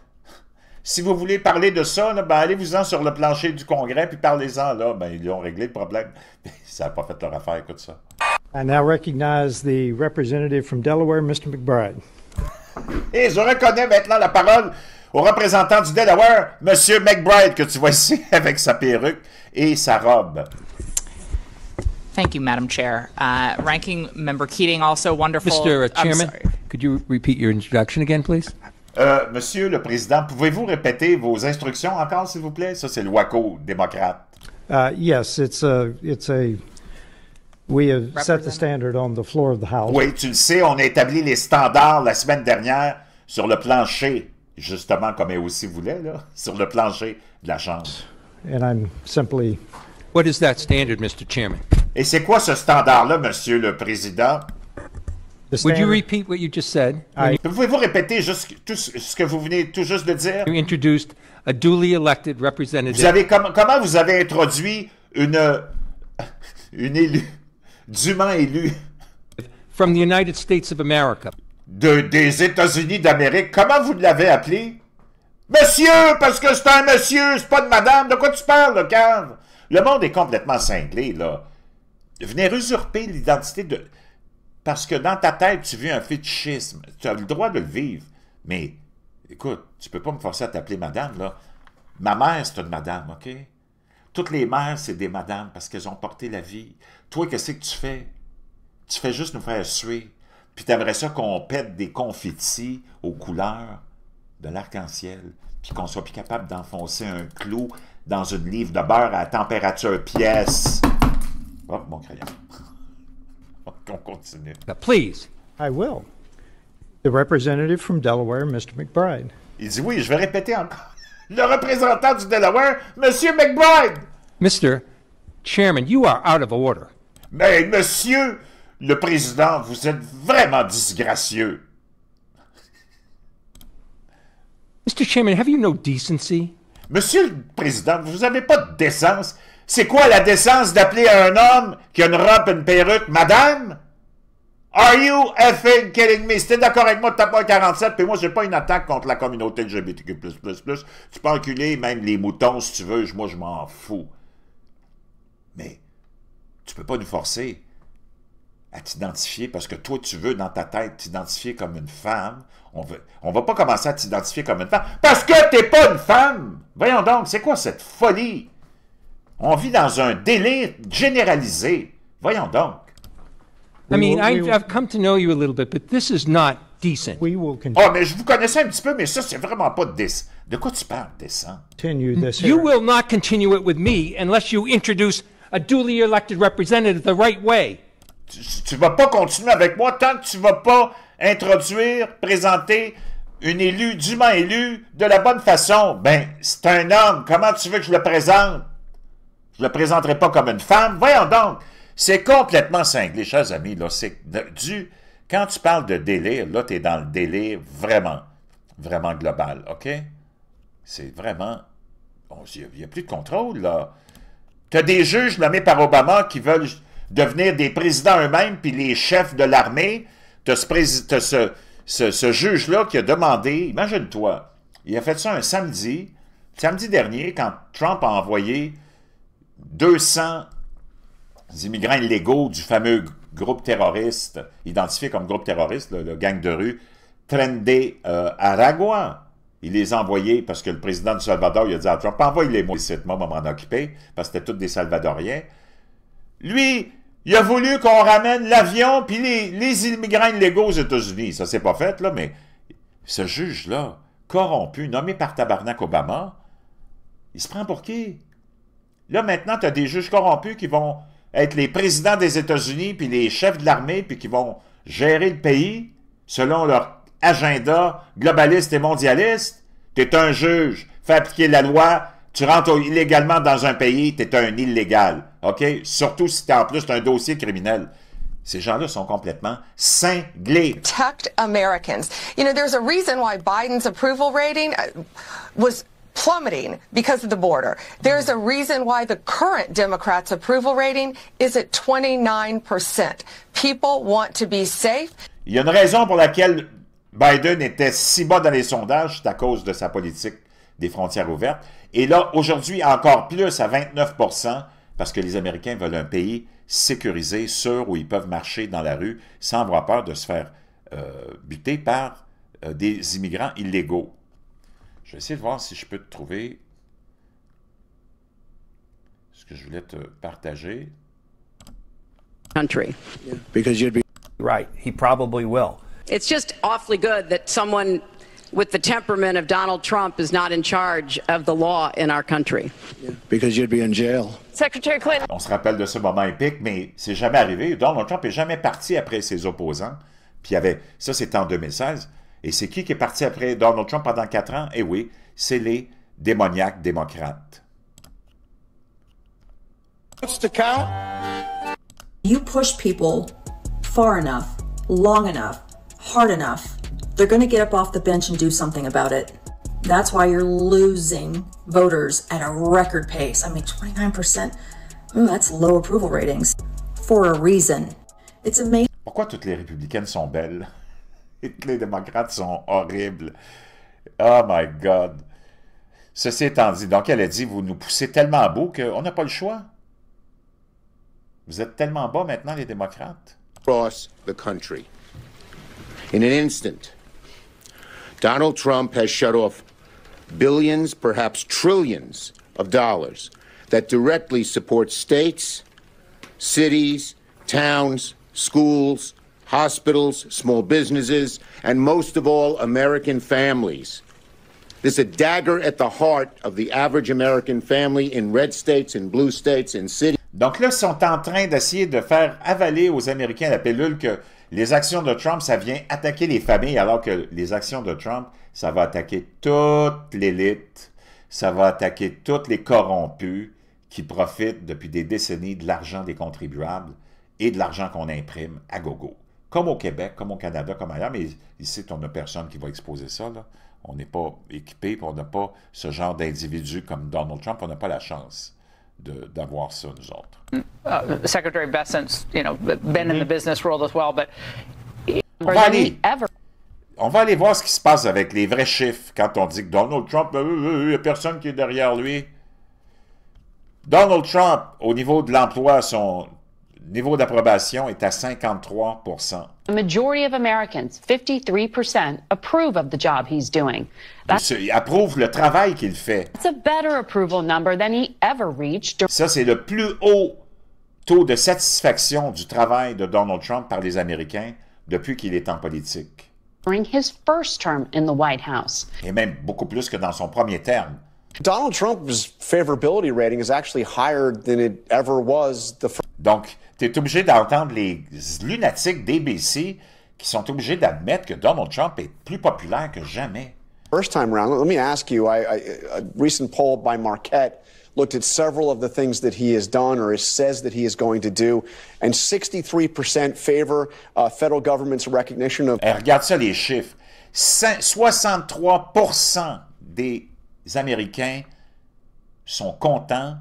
Si vous voulez parler de ça, là, ben, allez-vous-en sur le plancher du Congrès, puis parlez-en, là. Ben, ils ont réglé le problème. Ça n'a pas fait leur affaire, écoute ça. I now recognize the representative from Delaware, Mr. McBride. Et je reconnais maintenant la parole au représentant du Delaware, M. McBride, que tu vois ici avec sa perruque et sa robe. Thank you, Madam Chair. Ranking Member Keating, also wonderful. Mr. Chairman, could you repeat your introduction again, please? Monsieur le Président, pouvez-vous répéter vos instructions encore, s'il vous plaît? Ça, c'est le wacko démocrate. Yes, we have set the standard on the floor of the House. Oui, tu le sais, on a établi les standards la semaine dernière sur le plancher, justement, comme elle aussi voulait, là, sur le plancher de la Chambre. And I'm simply... What is that standard, Mr. Chairman? Et c'est quoi ce standard-là, Monsieur le Président? Would you repeat what you just said? Pouvez-vous répéter juste tout ce que vous venez tout juste de dire? You introduced a duly elected representative. Vous avez comment vous avez introduit une élue, dûment élue from the United States of America. Des États-Unis d'Amérique. Comment vous l'avez appelé? Monsieur, parce que c'est un monsieur, c'est pas de madame. De quoi tu parles, le cave? Le monde est complètement cinglé, là. Venir usurper l'identité de... Parce que dans ta tête, tu vis un fétichisme. Tu as le droit de le vivre. Mais, écoute, tu peux pas me forcer à t'appeler madame, là. Ma mère, c'est une madame, OK? Toutes les mères, c'est des madames parce qu'elles ont porté la vie. Toi, qu'est-ce que tu fais? Tu fais juste nous faire suer. Puis t'aimerais ça qu'on pète des confettis aux couleurs. de l'arc-en-ciel, puis qu'on soit plus capable d'enfoncer un clou dans une livre de beurre à température pièce. Oh, mon crayon. On continue. Please. I will. The representative from Delaware, Mr. McBride. Il dit oui, je vais répéter encore. Le représentant du Delaware, Monsieur McBride. Mr. Chairman, you are out of order. Mais, Monsieur le Président, vous êtes vraiment disgracieux. Mr. Chairman, have you no decency? Monsieur le Président, vous n'avez pas de décence. C'est quoi la décence d'appeler un homme qui a une robe et une perruque, madame? Are you effing kidding me? Si t'es d'accord avec moi, t'as pas un 47, puis moi, j'ai pas une attaque contre la communauté LGBTQ++. Tu peux enculer même les moutons si tu veux, moi, je m'en fous. Mais tu peux pas nous forcer à t'identifier, parce que toi, tu veux, dans ta tête, t'identifier comme une femme. On va pas commencer à t'identifier comme une femme, parce que t'es pas une femme! Voyons donc, c'est quoi cette folie? On vit dans un délire généralisé. Voyons donc. I mean, I've come to know you a little bit, but this is not decent. Oh, mais je vous connaissais un petit peu, mais ça, c'est vraiment pas décent. De quoi tu parles, décent? You will not continue it with me unless you introduce a duly elected representative the right way. Tu vas pas continuer avec moi tant que tu vas pas introduire, présenter une élue, dûment élue, de la bonne façon. Ben, c'est un homme. Comment tu veux que je le présente? Je le présenterai pas comme une femme. Voyons donc. C'est complètement cinglé, chers amis. Là, c'est quand tu parles de délire, là, tu es dans le délire vraiment, vraiment global, OK? C'est vraiment... Il n'y a plus de contrôle, là. Tu as des juges nommés par Obama qui veulent devenir des présidents eux-mêmes, puis les chefs de l'armée. Tu as ce juge-là qui a demandé, imagine-toi, il a fait ça un samedi dernier, quand Trump a envoyé 200 immigrants illégaux du fameux groupe terroriste, identifié comme groupe terroriste, le gang de rue, Tren de Aragua. Il les a envoyés parce que le président du Salvador, il a dit à Trump, envoyez-les-moi ici, moi, m'en occuper, parce que c'était tous des Salvadoriens. Lui, il a voulu qu'on ramène l'avion puis les immigrants illégaux aux États-Unis. Ça s'est pas fait, là, mais ce juge-là, corrompu, nommé par Tabarnak Obama, il se prend pour qui? Là, maintenant, tu as des juges corrompus qui vont être les présidents des États-Unis puis les chefs de l'armée puis qui vont gérer le pays selon leur agenda globaliste et mondialiste. Tu es un juge, fais appliquer la loi, tu rentres illégalement dans un pays, tu es un illégal. OK? Surtout si tu as en plus un dossier criminel. Ces gens-là sont complètement cinglés. Protect Americans. You know, there's a reason why Biden's approval rating was plummeting because of the border. There's a reason why the current Democrats' approval rating is at 29%. People want to be safe. Il y a une raison pour laquelle Biden était si bas dans les sondages, c'est à cause de sa politique des frontières ouvertes. Et là, aujourd'hui, encore plus à 29%, parce que les Américains veulent un pays sécurisé, sûr, où ils peuvent marcher dans la rue sans avoir peur de se faire buter par des immigrants illégaux. Je vais essayer de voir si je peux te trouver ce que je voulais te partager. Country. Yeah, because you'd be right. He probably will. It's just awfully good that someone with the temperament of Donald Trump is not in charge of the law in our country. Yeah, because you'd be in jail. Secretary Clinton. On se rappelle de ce moment épique, mais c'est jamais arrivé. Donald Trump n'est jamais parti après ses opposants. Puis il y avait, ça c'était en 2016. Et c'est qui est parti après Donald Trump pendant 4 ans? Eh oui, c'est les démoniaques démocrates. What's the count? You push people far enough, long enough, hard enough, they're going to get up off the bench and do something about it. That's why you're losing voters at a record pace. I mean, 29%, that's low approval ratings for a reason. It's amazing. Pourquoi toutes les républicaines sont belles? Et les démocrates sont horribles. Oh my God. Ceci étant dit, donc elle a dit, vous nous poussez tellement bas qu'on n'a pas le choix. Vous êtes tellement bas maintenant, les démocrates. Across the country. In an instant, Donald Trump has shut off billions, perhaps trillions of dollars that directly support states, cities, towns, schools, hospitals, small businesses, and most of all, American families This is a dagger at the heart of the average American family in red states, in blue states, in cities. Donc là, ils sont en train d'essayer de faire avaler aux Américains la pilule que les actions de Trump, ça vient attaquer les familles, alors que les actions de Trump, ça va attaquer toute l'élite, ça va attaquer tous les corrompus qui profitent depuis des décennies de l'argent des contribuables et de l'argent qu'on imprime à gogo. Comme au Québec, comme au Canada, comme ailleurs, mais ici, on n'a personne qui va exposer ça, là. On n'est pas équipé, on n'a pas ce genre d'individu comme Donald Trump, on n'a pas la chance d'avoir ça, nous autres. Secretary Bessent's, been in the business world as well, but on va aller voir ce qui se passe avec les vrais chiffres quand on dit que Donald Trump, il n'y a personne qui est derrière lui. Donald Trump, au niveau de l'emploi, son niveau d'approbation est à 53%. The majority of Americans, 53%, approve of the job he's doing. Il approuve le travail qu'il fait. That's a better approval number than he ever reached. Ça, c'est le plus haut taux de satisfaction du travail de Donald Trump par les Américains depuis qu'il est en politique. During his first term in the White House. Et même beaucoup plus que dans son premier terme. Donald Trump's favorability rating is actually higher than it ever was the first. Donc, tu es obligé d'entendre les lunatiques d'ABC qui sont obligés d'admettre que Donald Trump est plus populaire que jamais. First time around, let me ask you, a recent poll by Marquette looked at several of the things that he has done or says that he is going to do, and 63% favor federal government's recognition of... regarde ça, les chiffres. 63% des Américains sont contents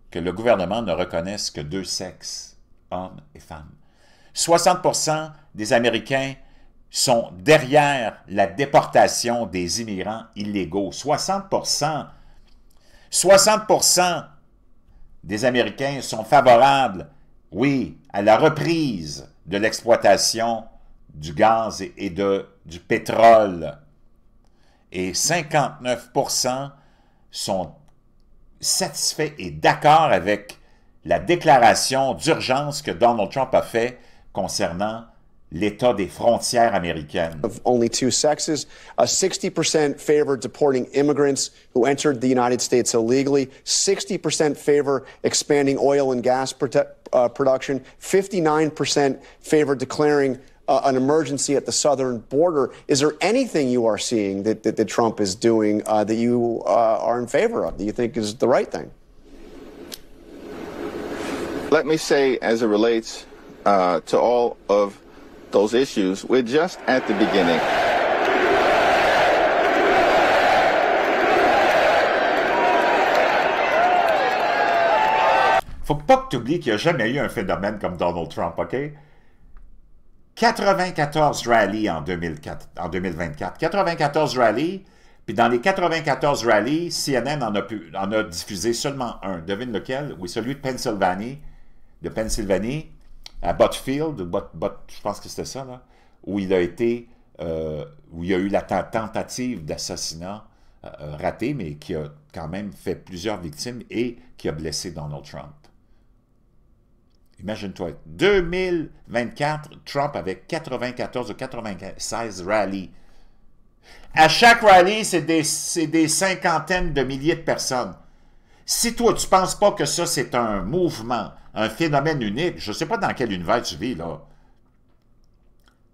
que le gouvernement ne reconnaisse que deux sexes, hommes et femmes. 60% des Américains sont derrière la déportation des immigrants illégaux. 60%. 60% des Américains sont favorables, oui, à la reprise de l'exploitation du gaz et du pétrole. Et 59% sont satisfaits et d'accord avec la déclaration d'urgence que Donald Trump a fait concernant l'état des frontières américaines. Of only two sexes, 60% favor deporting immigrants who entered the United States illegally, 60% favor expanding oil and gas production, 59% favor declaring an emergency at the southern border. Is there anything you are seeing that Trump is doing that you are in favor of, that you think is the right thing? Let me say, as it relates to all of those issues, we're just at the beginning. Faut pas que tu oublies qu'il n'y a jamais eu un phénomène comme Donald Trump, OK? 94 rallyes en 2024. 94 rallyes, puis dans les 94 rallyes, CNN en a diffusé seulement un. Devine lequel? Oui, celui de Pennsylvanie, à Butfield, je pense que c'était ça, là, où il a été, où il y a eu la tentative d'assassinat ratée, mais qui a quand même fait plusieurs victimes et qui a blessé Donald Trump. Imagine-toi, 2024, Trump avec 94 ou 96 rallyes. À chaque rallye, c'est des cinquantaines de milliers de personnes. Si toi, tu ne penses pas que ça, c'est un mouvement, un phénomène unique, je ne sais pas dans quel univers tu vis, là.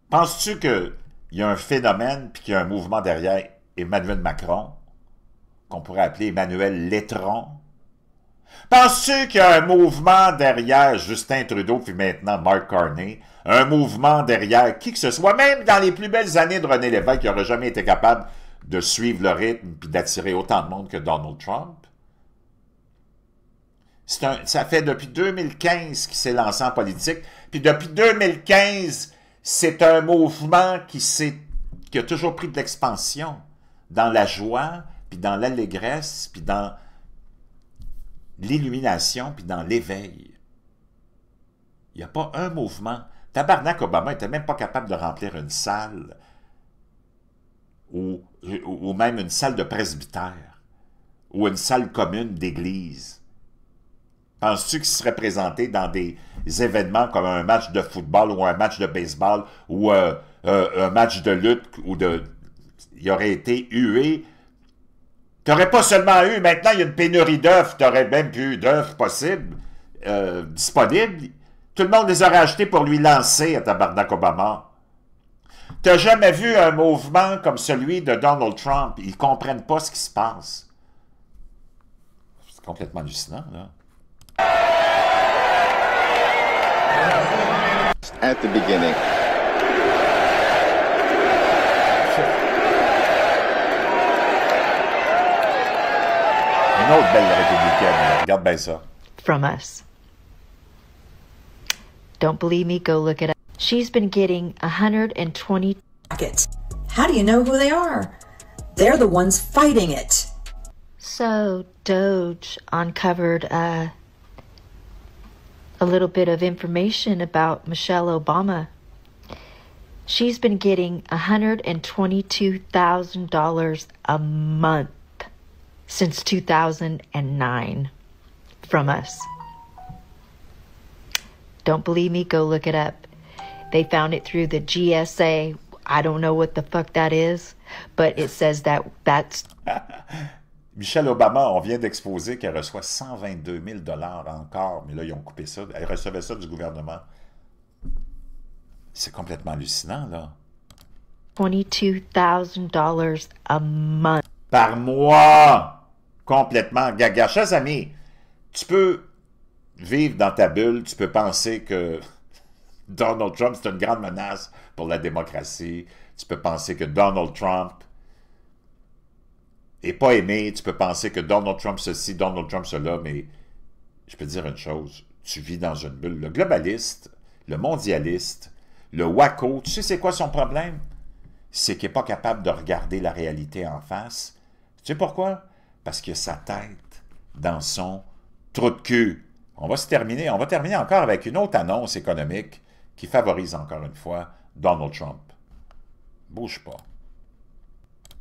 Penses-tu qu'il y a un phénomène puis qu'il y a un mouvement derrière Emmanuel Macron, qu'on pourrait appeler Emmanuel Letron? Penses-tu qu'il y a un mouvement derrière Justin Trudeau puis maintenant Mark Carney? Un mouvement derrière qui que ce soit, même dans les plus belles années de René Lévesque, qui n'aurait jamais été capable de suivre le rythme puis d'attirer autant de monde que Donald Trump? Ça fait depuis 2015 qu'il s'est lancé en politique. Puis depuis 2015, c'est un mouvement qui a toujours pris de l'expansion dans la joie, puis dans l'allégresse, puis dans l'illumination, puis dans l'éveil. Il n'y a pas un mouvement. Tabarnak Obama n'était même pas capable de remplir une salle ou même une salle de presbytère ou une salle commune d'église. Penses-tu qu'il serait présenté dans des événements comme un match de football ou un match de baseball ou un match de lutte il aurait été hué Tu n'aurais pas seulement eu, maintenant il y a une pénurie d'œufs, tu n'aurais même plus d'œufs possibles, disponibles. Tout le monde les aurait achetés pour lui lancer à tabarnak Obama. Tu n'as jamais vu un mouvement comme celui de Donald Trump. Ils ne comprennent pas ce qui se passe. C'est complètement hallucinant, là. At the beginning. Une autre belle républicaine. Regarde bien ça. From us. Don't believe me? Go look it up. She's been getting 120 Racket. How do you know who they are? They're the ones fighting it. So Doge uncovered a little bit of information about Michelle Obama. She's been getting $122,000 a month since 2009 from us. Don't believe me? Go look it up. They found it through the GSA. I don't know what the fuck that is, but it says that's... Michelle Obama, on vient d'exposer qu'elle reçoit 122 000 $ encore, mais là, ils ont coupé ça. Elle recevait ça du gouvernement. C'est complètement hallucinant, là. $22,000 a month. Par mois! Complètement. Gaga, chers amis, tu peux vivre dans ta bulle, tu peux penser que Donald Trump, c'est une grande menace pour la démocratie. Tu peux penser que Donald Trump n'est pas aimé. Tu peux penser que Donald Trump ceci, Donald Trump cela, mais je peux te dire une chose. Tu vis dans une bulle. Le globaliste, le mondialiste, le wacko, tu sais c'est quoi son problème? C'est qu'il n'est pas capable de regarder la réalité en face. Tu sais pourquoi? Parce qu'il a sa tête dans son trou de cul. On va terminer encore avec une autre annonce économique qui favorise encore une fois Donald Trump. Bouge pas.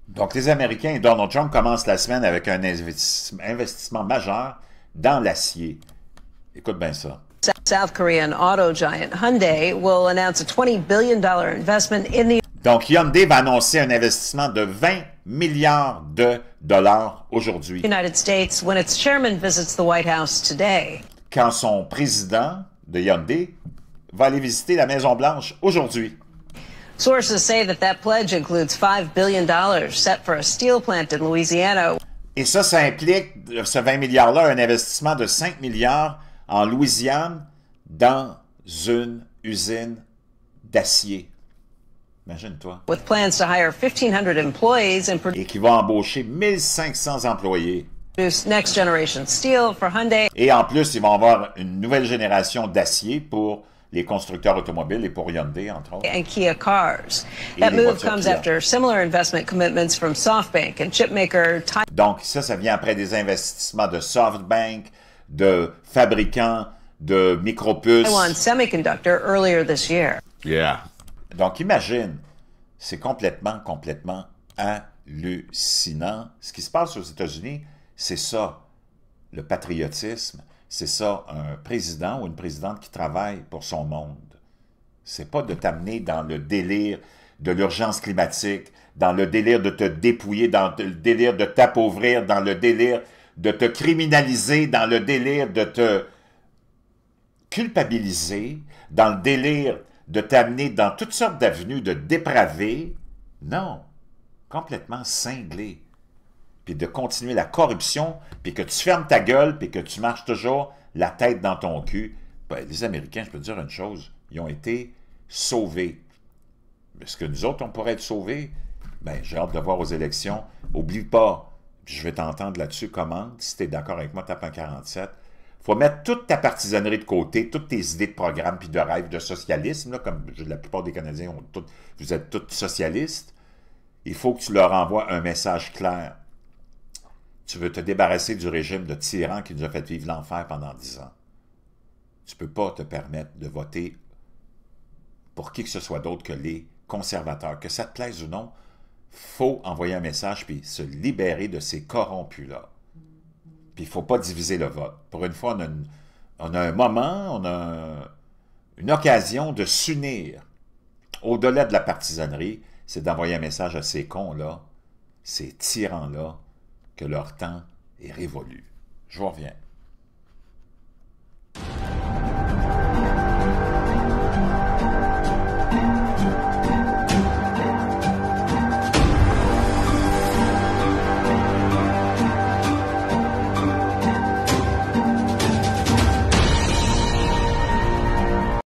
Donc, les Américains et Donald Trump commencent la semaine avec un investissement majeur dans l'acier. Écoute bien ça. South Korean auto giant Hyundai will announce a $20 billion investment in the... Donc, Hyundai va annoncer un investissement de 20 milliards de dollars aujourd'hui. United States when its chairman visits the White House today. Quand son président de Hyundai va aller visiter la Maison-Blanche aujourd'hui. Sources say that pledge includes $5 billion set for a steel plant in Louisiana. Et ça implique, ce 20 milliards-là, un investissement de 5 milliards en Louisiane dans une usine d'acier. Imagine-toi. With plans to hire 1,500 employees and et qui va embaucher 1500 employés. Produce next generation steel for Hyundai. Et en plus, ils vont avoir une nouvelle génération d'acier pour les constructeurs automobiles et pour Hyundai, entre autres. And Kia cars. That move comes after similar investment commitments from SoftBank and chipmaker Taiwan. Donc ça vient après des investissements de SoftBank, de fabricants de micropuces. Taiwan Semiconductor earlier this year. Yeah. Donc imagine, c'est complètement hallucinant. Ce qui se passe aux États-Unis, c'est ça, le patriotisme. C'est ça, un président ou une présidente qui travaille pour son monde. C'est pas de t'amener dans le délire de l'urgence climatique, dans le délire de te dépouiller, dans le délire de t'appauvrir, dans le délire de te criminaliser, dans le délire de te culpabiliser, dans le délire de t'amener dans toutes sortes d'avenues de dépravés. Non, complètement cinglé. Puis de continuer la corruption, puis que tu fermes ta gueule, puis que tu marches toujours la tête dans ton cul. Ben, les Américains, je peux te dire une chose, ils ont été sauvés. Est-ce que nous autres, on pourrait être sauvés? Ben, j'ai hâte de voir aux élections. Oublie pas, je vais t'entendre là-dessus, commande, si tu es d'accord avec moi, tape un 47. Il faut mettre toute ta partisanerie de côté, toutes tes idées de programme, puis de rêve, de socialisme, là, comme la plupart des Canadiens, vous êtes tous socialistes. Il faut que tu leur envoies un message clair. Tu veux te débarrasser du régime de tyran qui nous a fait vivre l'enfer pendant 10 ans. Tu ne peux pas te permettre de voter pour qui que ce soit d'autre que les conservateurs. Que ça te plaise ou non, il faut envoyer un message puis se libérer de ces corrompus-là. Puis il ne faut pas diviser le vote. Pour une fois, on a un moment, on a une occasion de s'unir. Au-delà de la partisanerie, c'est d'envoyer un message à ces cons-là, ces tyrans-là, que leur temps est révolu. Je vous reviens.